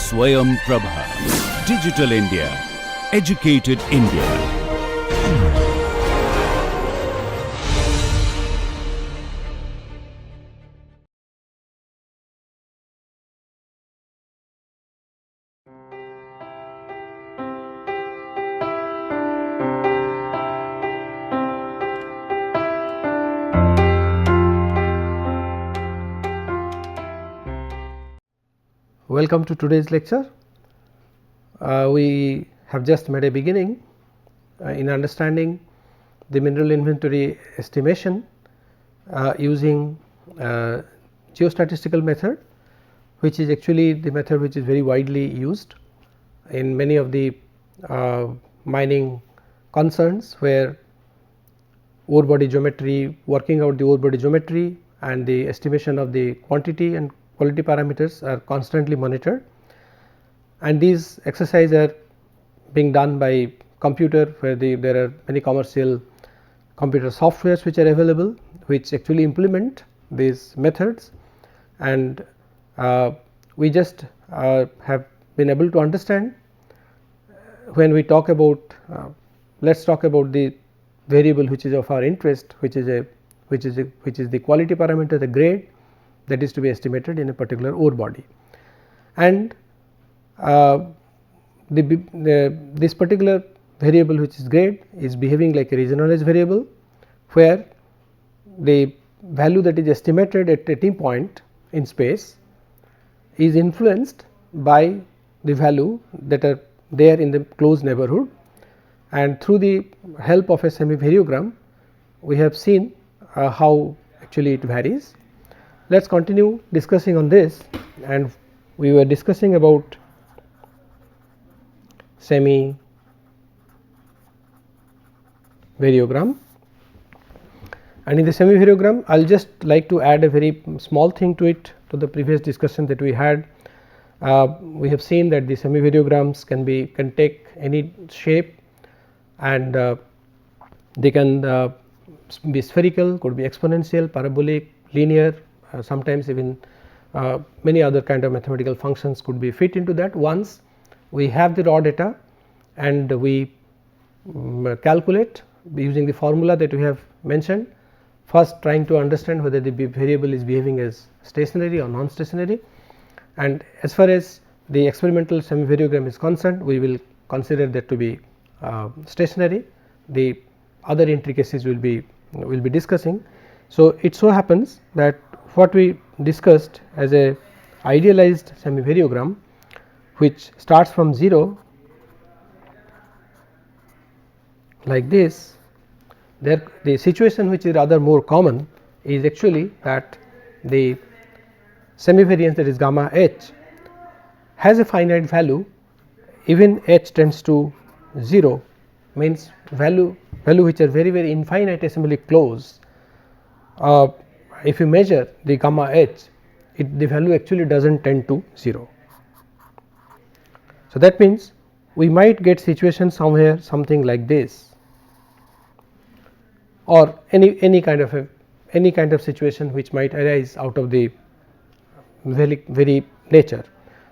SwayamPrabha. Digital India. Educated India. Welcome to today's lecture. We have just made a beginning in understanding the mineral inventory estimation using geostatistical method, which is actually the method which is very widely used in many of the mining concerns, where ore body geometry, working out the ore body geometry and the estimation of the quantity and quality parameters are constantly monitored, and these exercises are being done by computer, where there are many commercial computer softwares which are available, which actually implement these methods. And we just have been able to understand when we talk about let us talk about the variable which is of our interest, which is the quality parameter, the grade that is to be estimated in a particular ore body. And this particular variable, which is grade, is behaving like a regionalized variable, where the value that is estimated at a T point in space is influenced by the value that are there in the close neighborhood, and through the help of a semi-variogram we have seen how actually it varies. Let us continue discussing on this, and we were discussing about semi-variogram, and in the semi-variogram I will just like to add a very small thing to it, to the previous discussion that we had. We have seen that the semi-variograms can take any shape, and they can be spherical, could be exponential, parabolic, linear, sometimes even many other kind of mathematical functions could be fit into that. Once we have the raw data and we calculate using the formula that we have mentioned, first trying to understand whether the variable is behaving as stationary or non-stationary, and as far as the experimental semi-variogram is concerned, we will consider that to be stationary. The other intricacies will be discussing. So, it so happens that what we discussed as a idealized semi-variogram, which starts from 0 like this, the situation which is rather more common is actually that the semi-variance, that is gamma h, has a finite value. Even h tends to 0, means value which are very infinitesimally close. If you measure the gamma h, the value actually does not tend to 0. So, that means we might get situation somewhere something like this, or any kind of situation which might arise out of the very nature.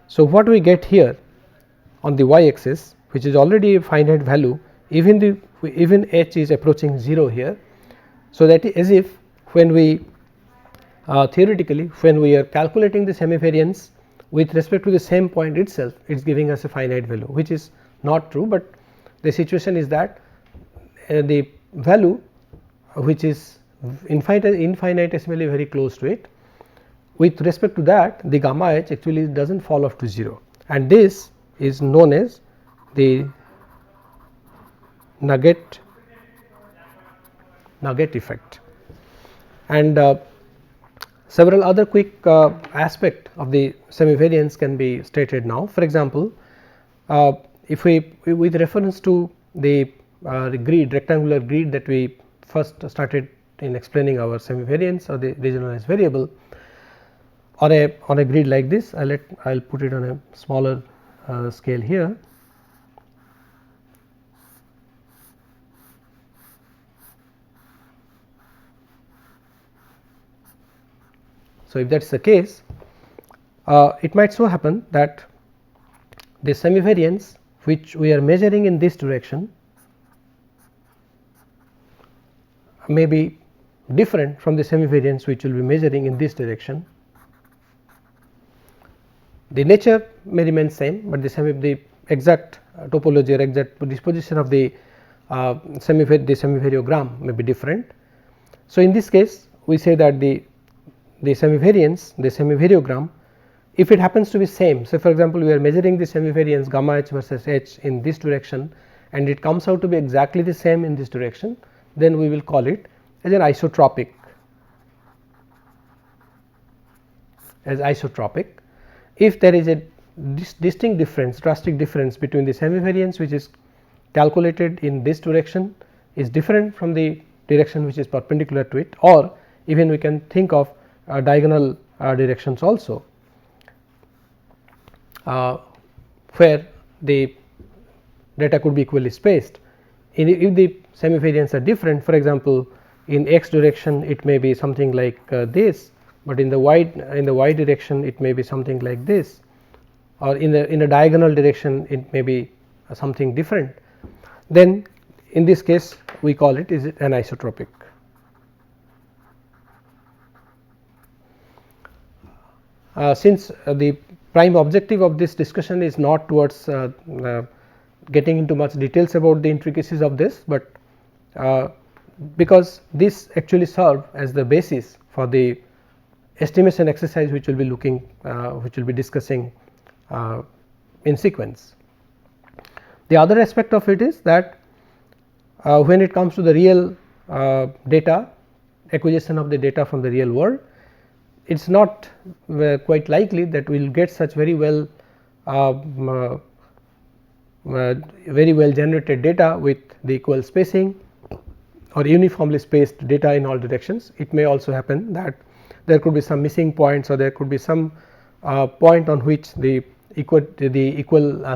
So, what we get here on the y axis, which is already a finite value, even h is approaching 0 here. So, that is as if when we theoretically when we are calculating the semi-variance with respect to the same point itself, it is giving us a finite value, which is not true, but the situation is that the value which is infinitesimally very close to it, with respect to that the gamma h actually does not fall off to 0, and this is known as the nugget effect. And several other quick aspect of the semi-variance can be stated now. For example, if we with reference to the grid, rectangular grid that we first started in explaining our semi-variance or the regionalized variable, on a grid like this, I will put it on a smaller scale here. So, if that is the case, it might so happen that the semivariance which we are measuring in this direction may be different from the semivariance which we will be measuring in this direction. The nature may remain same, but the exact topology or exact disposition of the semivariogram may be different. So, in this case we say that the semivariance, the semivariogram, if it happens to be same. So, for example, we are measuring the semivariance gamma h versus h in this direction and it comes out to be exactly the same in this direction, then we will call it as an isotropic, If there is a distinct difference, drastic difference between the semivariance which is calculated in this direction is different from the direction which is perpendicular to it, or even we can think of diagonal directions also, where the data could be equally spaced. If the semivariants are different, for example, in x direction it may be something like this, but in the y direction it may be something like this, or in a diagonal direction it may be something different, then in this case we call it is an isotropic. Since the prime objective of this discussion is not towards getting into much details about the intricacies of this, but because this actually serve as the basis for the estimation exercise which will be looking which will be discussing in sequence. The other aspect of it is that when it comes to the real data, acquisition of the data from the real world, it is not quite likely that we will get such very well generated data with the equal spacing or uniformly spaced data in all directions. It may also happen that there could be some missing points, or there could be some point on which the equal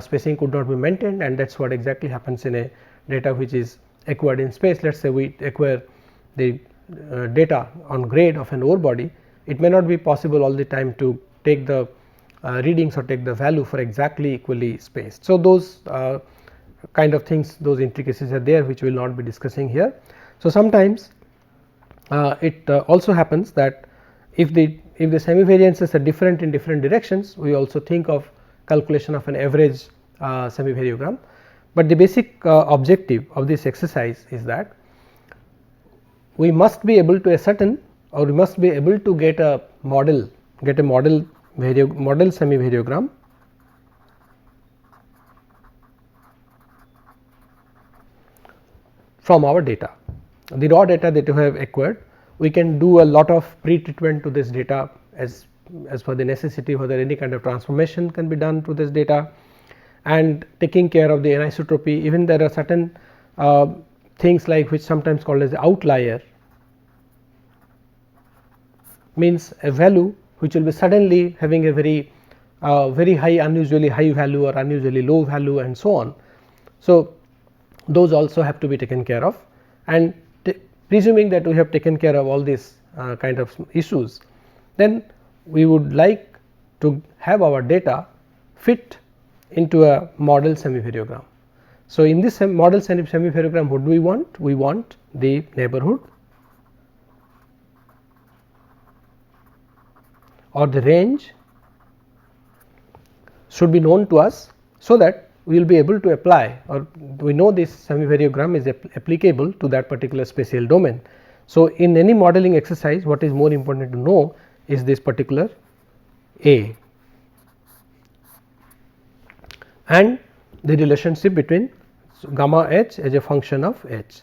spacing could not be maintained, and that is what exactly happens in a data which is acquired in space. Let us say we acquire the data on grade of an ore body, it may not be possible all the time to take the readings or take the value for exactly equally spaced. So, those kind of things, those intricacies are there which we will not be discussing here. So, sometimes it also happens that if the semivariances are different in different directions, we also think of calculation of an average semivariogram, but the basic objective of this exercise is that we must be able to ascertain, or we must be able to get a model semivariogram from our data. The raw data that you have acquired, we can do a lot of pre-treatment to this data as per the necessity, whether any kind of transformation can be done to this data, and taking care of the anisotropy. Even there are certain things like which sometimes called as the outlier, means a value which will be suddenly having a very high, unusually high value or unusually low value and so on. So, those also have to be taken care of, and presuming that we have taken care of all these kind of issues, then we would like to have our data fit into a model semivariogram. So, in this model semivariogram, what do we want? We want the neighborhood or the range should be known to us, so that we will be able to apply, or we know this semivariogram is applicable to that particular spatial domain. So, in any modeling exercise, what is more important to know is this particular A and the relationship between gamma h as a function of h.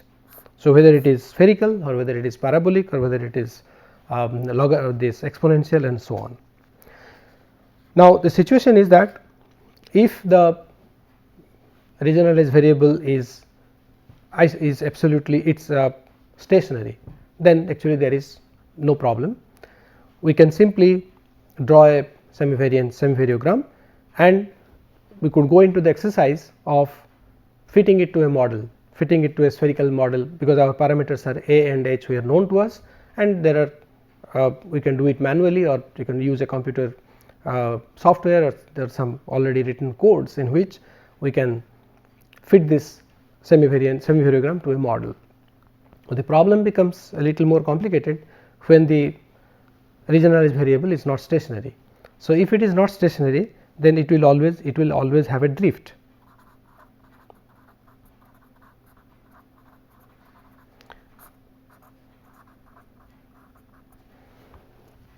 So, whether it is spherical or whether it is parabolic or whether it is this exponential and so on. Now, the situation is that if the regionalized variable is absolutely stationary, then actually there is no problem. We can simply draw a semivariogram, and we could go into the exercise of fitting it to a model, fitting it to a spherical model, because our parameters are A and H, we are known to us, and there are we can do it manually, or you can use a computer software, or there are some already written codes in which we can fit this semi-variogram to a model. So, the problem becomes a little more complicated when the regionalized variable is not stationary. So, if it is not stationary, then it will always have a drift.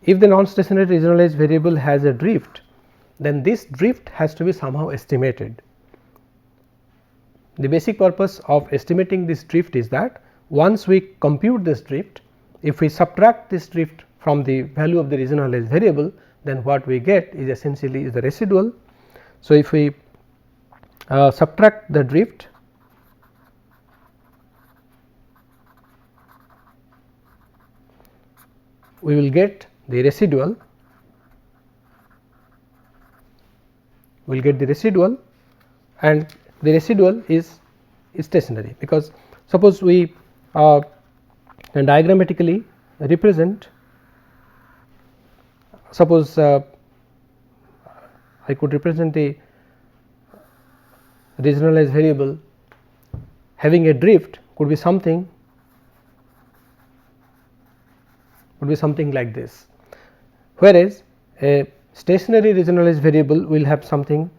If the non-stationary regionalized variable has a drift, then this drift has to be somehow estimated. The basic purpose of estimating this drift is that once we compute this drift, if we subtract this drift from the value of the regionalized variable, then what we get is essentially the residual. So, if we subtract the drift, we will get the residual, and the residual is stationary, because suppose we diagrammatically represent, suppose I could represent the regionalized variable having a drift could be something like this, whereas a stationary regionalized variable will have something,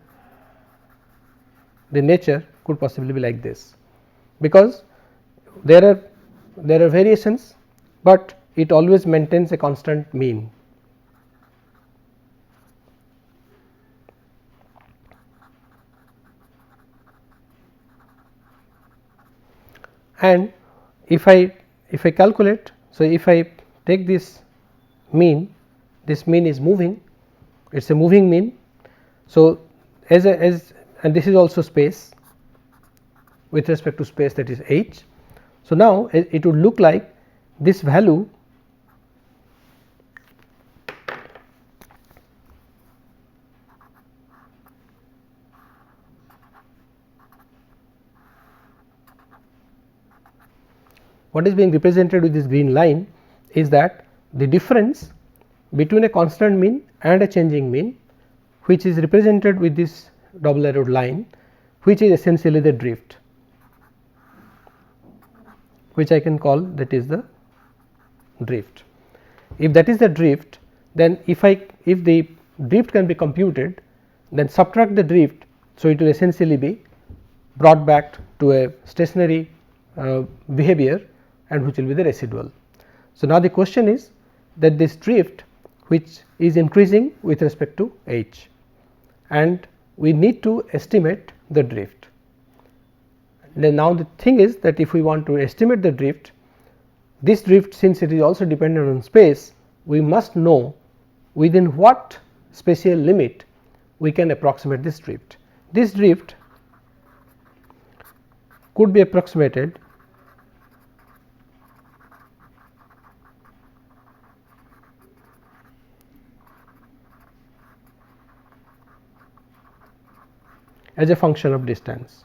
the nature could possibly be like this, because there are variations, but it always maintains a constant mean. And if I calculate, so if I take this mean is moving, it is a moving mean. So, and this is also space with respect to space, that is h. So, now it would look like this value what is being represented with this green line is that the difference between a constant mean and a changing mean, which is represented with this double arrowed line, which is essentially the drift, which I can call that is the drift. If that is the drift, then if the drift can be computed, then subtract the drift. So, it will essentially be brought back to a stationary behavior, and which will be the residual. So, now the question is that this drift which is increasing with respect to h, and we need to estimate the drift. Then now the thing is that if we want to estimate the drift, this drift, since it is also dependent on space, we must know within what spatial limit we can approximate this drift. This drift could be approximated as a function of distance,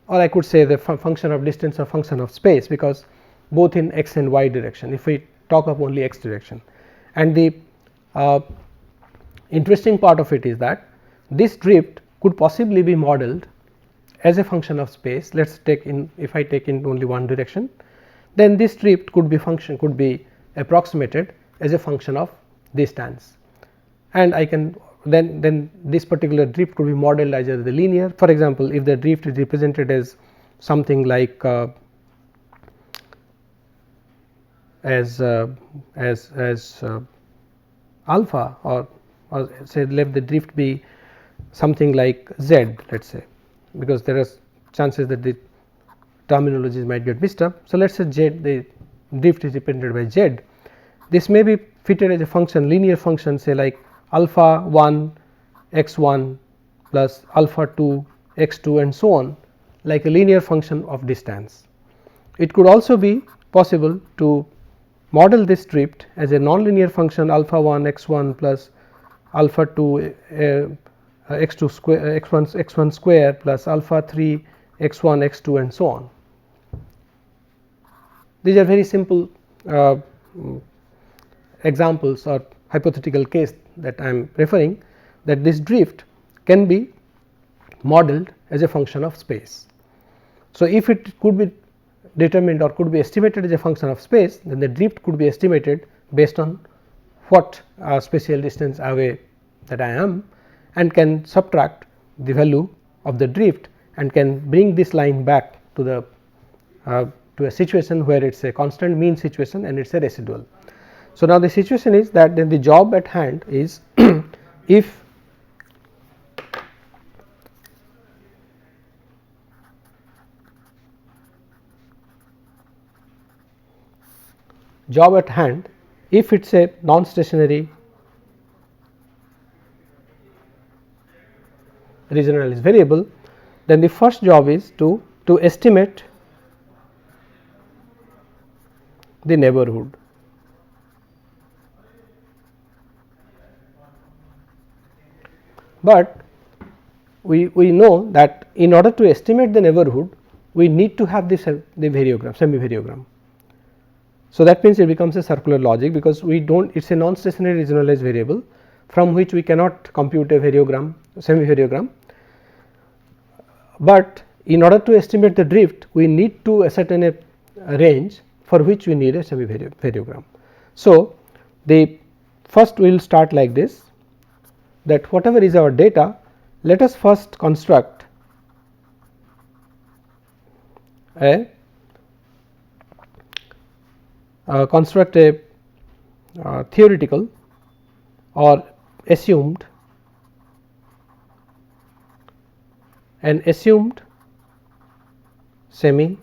or I could say the function of distance or function of space, because both in x and y direction, if we talk of only x direction. And the interesting part of it is that this drift could possibly be modeled as a function of space. Let us take in, if I take in only one direction, then this drift could be approximated as a function of distance, and I can then this particular drift could be modeled as the linear. For example, if the drift is represented as something like as alpha, or say let the drift be something like z, let us say, because there are chances that the terminologies might get mixed up. So, let us say z, the drift is represented by z. This may be fitted as a function, linear function, say like alpha 1 x 1 plus alpha 2 x 2 and so on, like a linear function of distance. It could also be possible to model this drift as a nonlinear function alpha 1 x 1 plus alpha 2 x 2 square x 1 square plus alpha 3 x 1 x 2 and so on. These are very simple examples or hypothetical case that I am referring, that this drift can be modeled as a function of space. So, if it could be determined or could be estimated as a function of space, then the drift could be estimated based on what spatial distance away that I am, and can subtract the value of the drift and can bring this line back to the to a situation where it is a constant mean situation and it is a residual. So, now the situation is that then the job at hand is if job at hand, if it is a non-stationary regionalized variable, then the first job is to estimate the neighborhood. But we know that in order to estimate the neighborhood, we need to have the variogram, semi variogram. So, that means it becomes a circular logic, because we do not, it is a non-stationary regionalized variable from which we cannot compute a variogram, semi variogram. But in order to estimate the drift, we need to ascertain a range for which we need a semi variogram. So, the first we will start like this, that whatever is our data, let us first construct a theoretical or assumed semi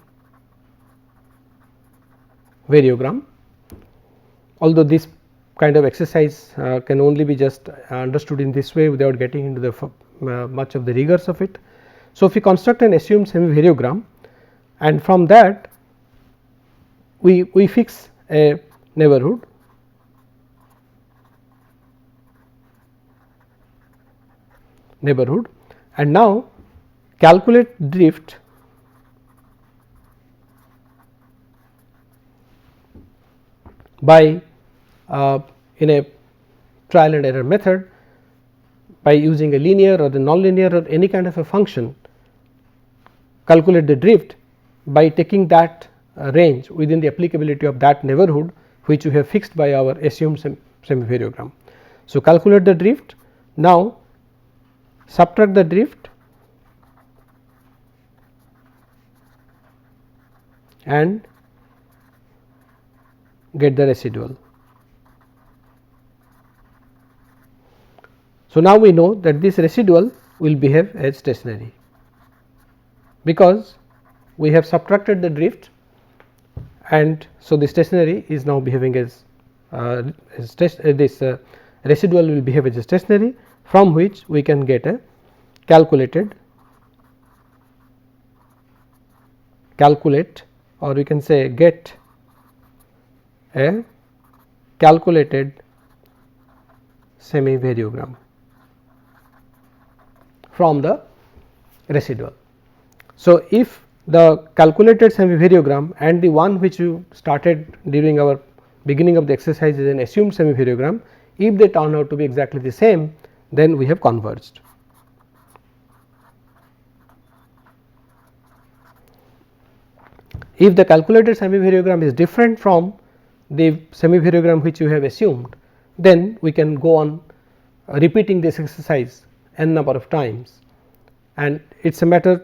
variogram. Although this kind of exercise can only be just understood in this way without getting into the much of the rigors of it. So, if we construct an assumed semi variogram, and from that we fix a neighborhood, and now calculate drift by in a trial and error method by using a linear or the nonlinear or any kind of a function, calculate the drift by taking that range within the applicability of that neighborhood which we have fixed by our assumed semi variogram. So, calculate the drift, now subtract the drift and get the residual. So, now we know that this residual will behave as stationary, because we have subtracted the drift, and so the stationary is now behaving as this residual will behave as a stationary, from which we can get a calculate, or we can say get a calculated semi variogram from the residual. So, if the calculated semi variogram and the one which you started during our beginning of the exercise is an assumed semi variogram, if they turn out to be exactly the same, then we have converged. If the calculated semi variogram is different from the semi variogram which you have assumed, then we can go on repeating this exercise n number of times, and it is a matter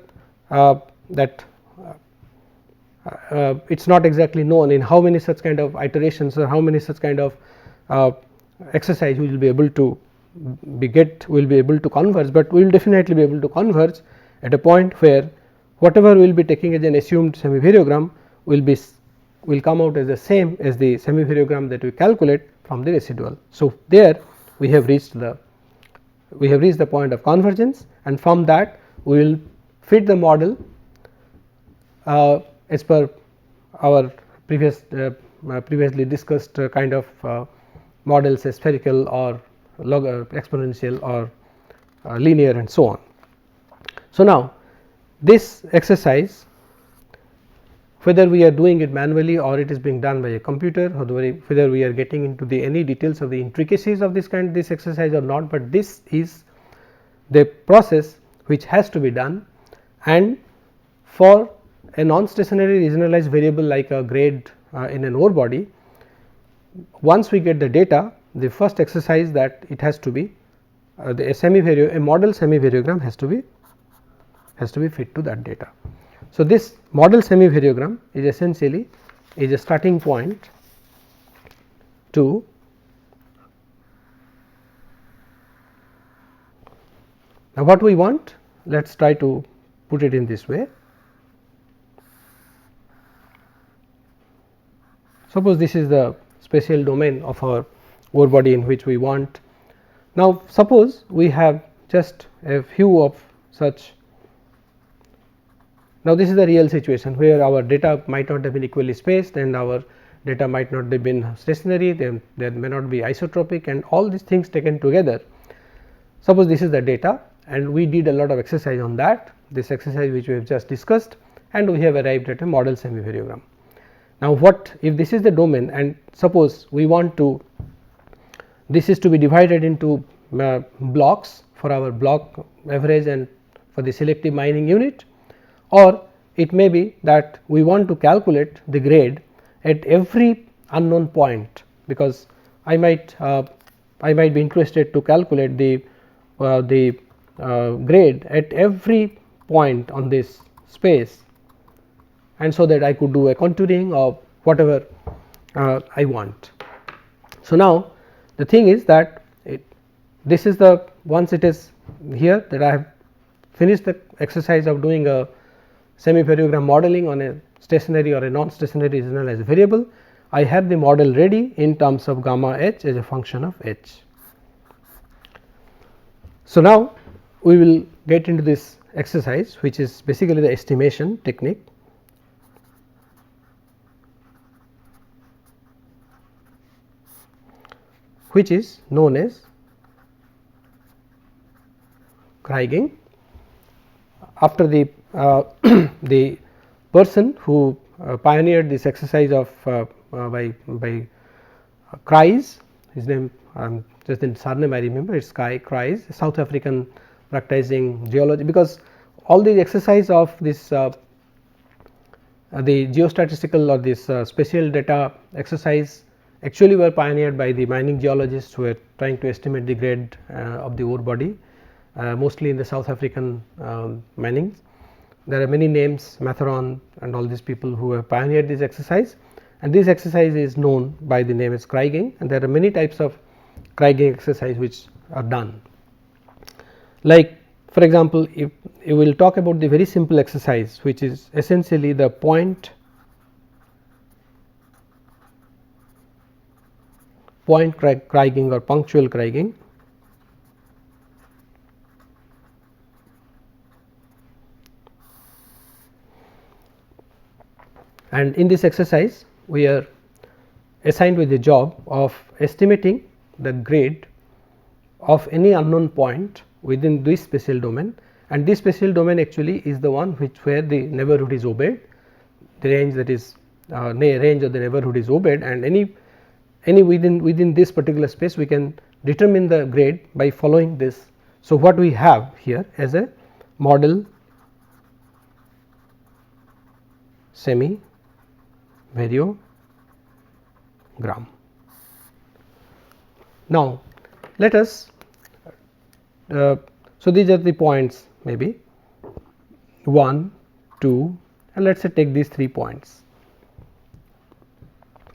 that it is not exactly known in how many such kind of iterations or how many such kind of exercise we will be able to converge, but we will definitely be able to converge at a point where whatever we will be taking as an assumed semi variogram will come out as the same as the semi variogram that we calculate from the residual. So, there we have reached the point of convergence, and from that we will fit the model as per our previously discussed kind of models, as spherical or exponential or linear and so on. So, now this exercise whether we are doing it manually or it is being done by a computer, or whether we are getting into the any details of the intricacies of this exercise or not, but this is the process which has to be done. And for a non-stationary regionalized variable like a grade in an ore body, once we get the data, the first exercise that it has to be a model semi-variogram has to be fit to that data. So, this model semi-variogram is essentially a starting point to now what we want. Let us try to put it in this way. Suppose this is the spatial domain of our ore body in which we want. Now, suppose we have just a few of such. Now, this is the real situation where our data might not have been equally spaced and our data might not have been stationary, there may not be isotropic, and all these things taken together. Suppose this is the data and we did a lot of exercise on that, this exercise which we have just discussed, and we have arrived at a model semi-variogram. Now, what if this is the domain, and suppose we want to, this is to be divided into blocks for our block average and for the selective mining unit, or it may be that we want to calculate the grade at every unknown point, because I might be interested to calculate the grade at every point on this space, and so that I could do a contouring of whatever I want. So, now the thing is that this is the once it is here that I have finished the exercise of doing a semi-variogram modeling on a stationary or a non-stationary regionalized variable, I have the model ready in terms of gamma h as a function of h. So, now we will get into this exercise, which is basically the estimation technique. Which is known as Kriging, after the the person who pioneered this exercise of by Kreis, his name just the surname I remember, it is Kreis, South African practicing geology, because all these exercise of this the geostatistical or this spatial data exercise actually were pioneered by the mining geologists who were trying to estimate the grade of the ore body, mostly in the South African mining. There are many names, Matheron and all these people who have pioneered this exercise, and this exercise is known by the name as Kriging, and there are many types of Kriging exercise which are done. Like for example, if you will talk about the very simple exercise, which is essentially the point Kriging or punctual Kriging. And in this exercise we are assigned with the job of estimating the grade of any unknown point within this spatial domain, and this spatial domain actually is the one where the neighborhood is obeyed, the range that is range of the neighborhood is obeyed, and any within this particular space we can determine the grade by following this. So, what we have here as a model semi variogram. Now, let us so these are the points, maybe 1, 2, and let us say take these 3 points,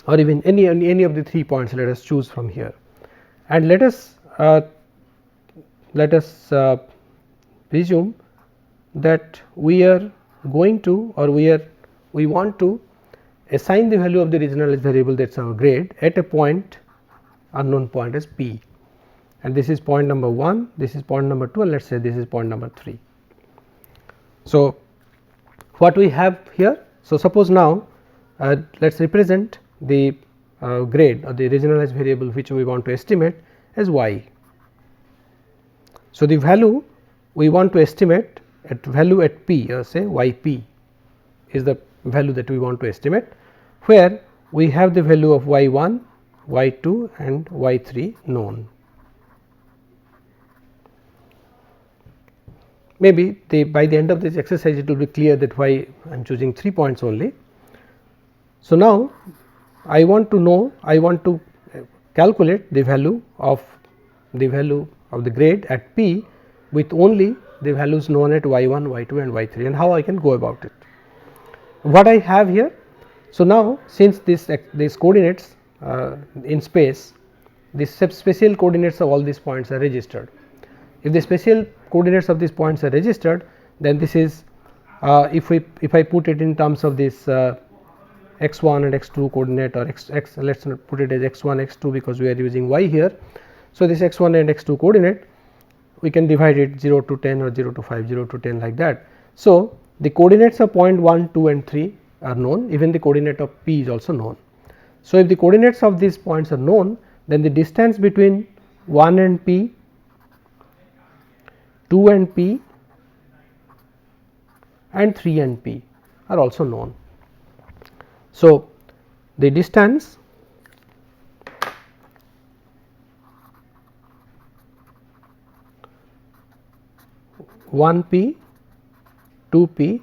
or even any of the 3 points, let us choose from here, and let us presume that we are going to, or we want to assign the value of the regionalized variable, that is our grade, at a point, unknown point as p, and this is point number 1, this is point number 2, and let us say this is point number 3. So, what we have here, so suppose now let us represent the grade or the regionalized variable which we want to estimate as y. So, the value we want to estimate at value at p, say y p is the value that we want to estimate, where we have the value of y 1, y 2 and y 3 known. Maybe by the end of this exercise it will be clear that why I am choosing 3 points only. So, now I want to calculate the value of the grade at P with only the values known at y 1, y 2 and y 3, and how I can go about it. What I have here. So, now since these coordinates in space, the spatial coordinates of all these points are registered. If the spatial coordinates of these points are registered, then this is if I put it in terms of this x 1 and x 2 coordinate, or x let us put it as x 1 x 2 because we are using y here. So, this x 1 and x 2 coordinate we can divide it 0 to 10 or 0 to 5, 0 to 10 like that. So, the coordinates of point 1, 2 and 3 are known, even the coordinate of P is also known. So, if the coordinates of these points are known, then the distance between 1 and P, 2 and P and 3 and P are also known. So, the distance one P, 2 P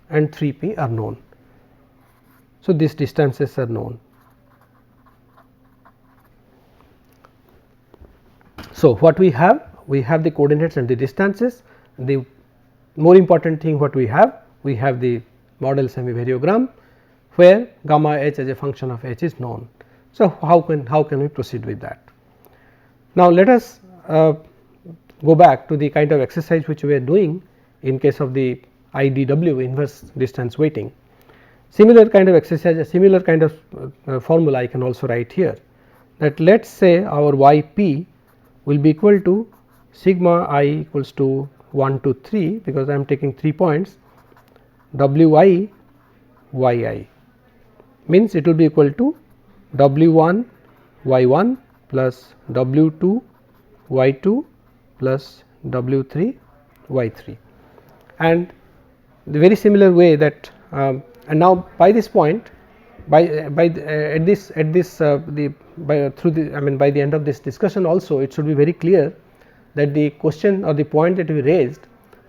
and 3 P are known. So, these distances are known. So, what we have the coordinates and the distances. The more important thing what we have the model semivariogram, where gamma h as a function of h is known. So, how can we proceed with that? Now, let us go back to the kind of exercise which we are doing in case of the IDW, inverse distance weighting. Similar kind of exercise, a similar kind of formula I can also write here, that let us say our yp will be equal to sigma I equals to 1 to 3, because I am taking 3 points, wi yi, means it will be equal to w1 y1 plus w2 y2 plus w3 y3, and the very similar way that and now by this point by the end of this discussion also, it should be very clear that the question or the point that we raised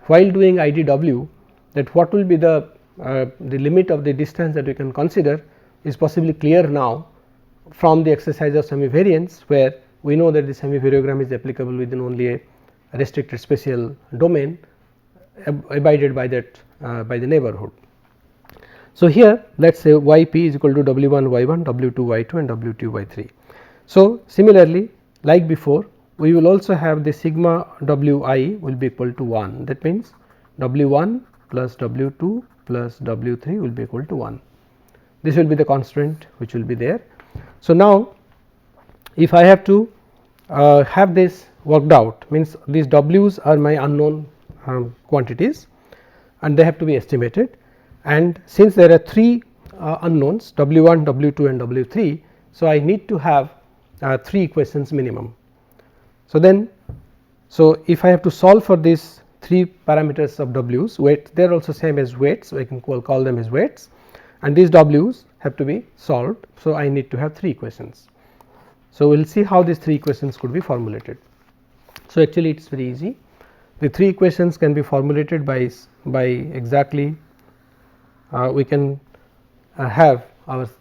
while doing IDW, that what will be the limit of the distance that we can consider is possibly clear now from the exercise of semivariance, where we know that the semivariogram is applicable within only a restricted spatial domain abided by that by the neighborhood. So, here let us say yp is equal to w1 y1, w2 y2 and w2 y3. So, similarly like before, we will also have the sigma wi will be equal to 1, that means w1 plus w2 plus w3 will be equal to 1. This will be the constant which will be there. So, now if I have to have this worked out, means these w's are my unknown quantities and they have to be estimated, and since there are 3 unknowns w1, w2 and w3. So, I need to have 3 equations minimum. So, if I have to solve for these 3 parameters of w's, weight, they are also same as weights, so I can call them as weights, and these w's have to be solved. So, I need to have 3 equations. So, we will see how these 3 equations could be formulated. So, actually it is very easy. The 3 equations can be formulated by exactly we can have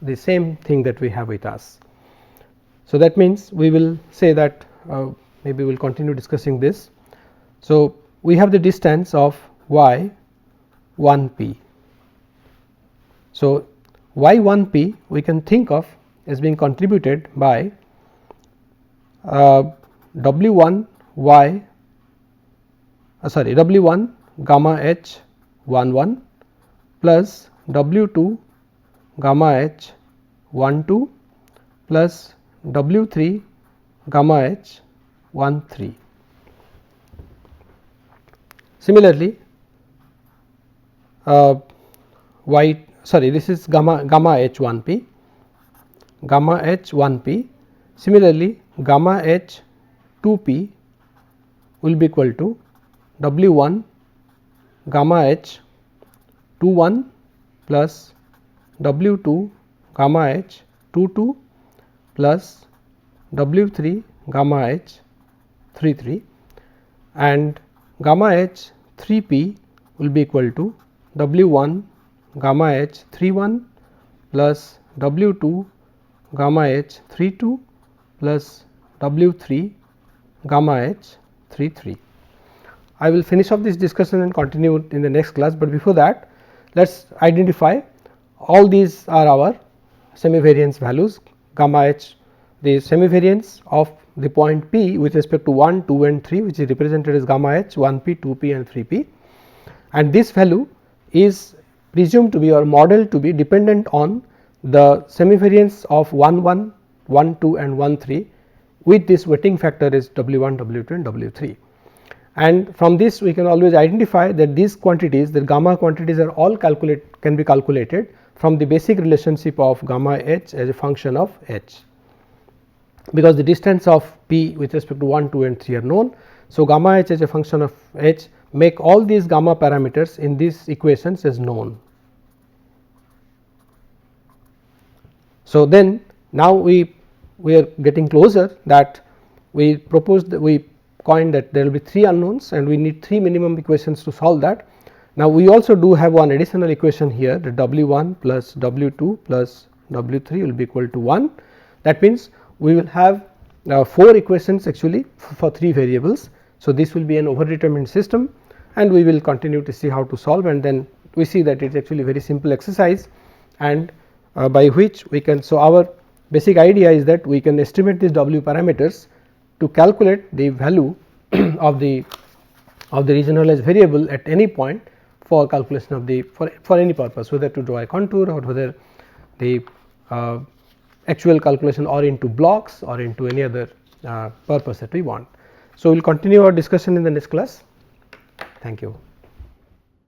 the same thing that we have with us. So, that means we will say that maybe we will continue discussing this. So, we have the distance of y 1 p. So, y 1 p we can think of as being contributed by w1 y w1 gamma h 1 1 plus w2 gamma h 1 2 plus w3 gamma h 1 3. Similarly, this is gamma h 1 p, gamma h 1 p. Similarly, gamma h 2 p will be equal to w1 gamma h 2 1 plus W 2 gamma h 2 2 plus W 3 gamma h 3 3, and gamma h 3 p will be equal to W 1 gamma h 3 1 plus W 2 gamma h 3 2 plus W 3 gamma h 3 3. I will finish off this discussion and continue in the next class, but before that let us identify all these are our semivariance values. Gamma h, the semivariance of the point P with respect to 1, 2 and 3, which is represented as gamma h 1 p, 2 p and 3 p, and this value is presumed to be or modeled to be dependent on the semivariance of 1 1, 1 2 and 1 3 with this weighting factor is W 1, W 2 and W 3. And from this we can always identify that these quantities, the gamma quantities are all can be calculated from the basic relationship of gamma h as a function of h, because the distance of P with respect to 1, 2 and 3 are known. So, gamma h as a function of h make all these gamma parameters in these equations as known. So, then now we are getting closer that we proposed that we coined that there will be 3 unknowns and we need 3 minimum equations to solve that. Now, we also do have one additional equation here, that W 1 plus W 2 plus W 3 will be equal to 1. That means, we will have 4 equations actually for 3 variables. So, this will be an overdetermined system and we will continue to see how to solve, and then we see that it is actually very simple exercise, and by which we can. So, our basic idea is that we can estimate these W parameters to calculate the value of the regionalized variable at any point for calculation of the for any purpose, whether to draw a contour or whether the actual calculation or into blocks or into any other purpose that we want. So, we will continue our discussion in the next class. Thank you.